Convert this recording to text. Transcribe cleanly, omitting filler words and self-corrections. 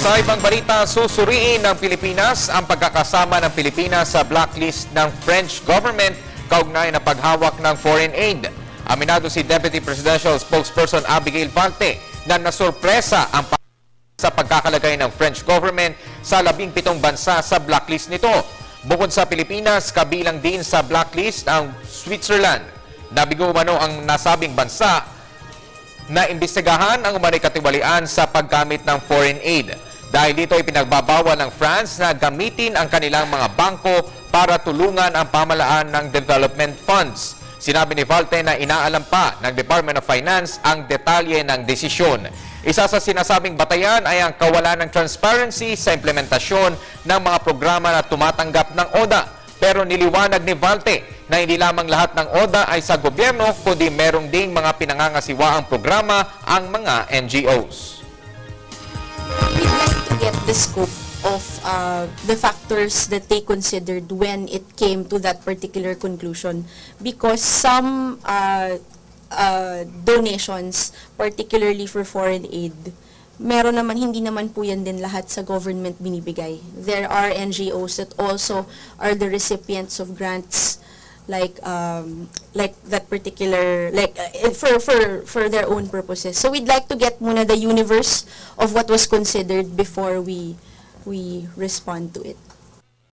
Sa ibang balita, susuriin ng Pilipinas ang pagkakasama ng Pilipinas sa blacklist ng French government kaugnay na paghawak ng foreign aid. Aminado si Deputy Presidential Spokesperson Abigail Valte na nasurpresa ang sa pagkakalagay ng French government sa 17 bansa sa blacklist nito. Bukod sa Pilipinas, kabilang din sa blacklist ang Switzerland. Nabigo umano ang nasabing bansa na imbestigahan ang umano'y katiwalian sa paggamit ng foreign aid. Dahil dito ay pinagbabawal ng France na gamitin ang kanilang mga bangko para tulungan ang pamahalaan ng development funds. Sinabi ni Valte na inaalam pa ng Department of Finance ang detalye ng desisyon. Isa sa sinasabing batayan ay ang kawalan ng transparency sa implementasyon ng mga programa na tumatanggap ng ODA. Pero niliwanag ni Valte na hindi lamang lahat ng ODA ay sa gobyerno, kundi merong ding mga pinangangasiwaang programa ang mga NGOs. We'd like to get the scope of the factors that they considered when it came to that particular conclusion, because some donations, particularly for foreign aid, meron naman, hindi naman po yan din lahat sa government binibigay. There are NGOs that also are the recipients of grants like that particular, for their own purposes. So we'd like to get muna the universe of what was considered before we respond to it.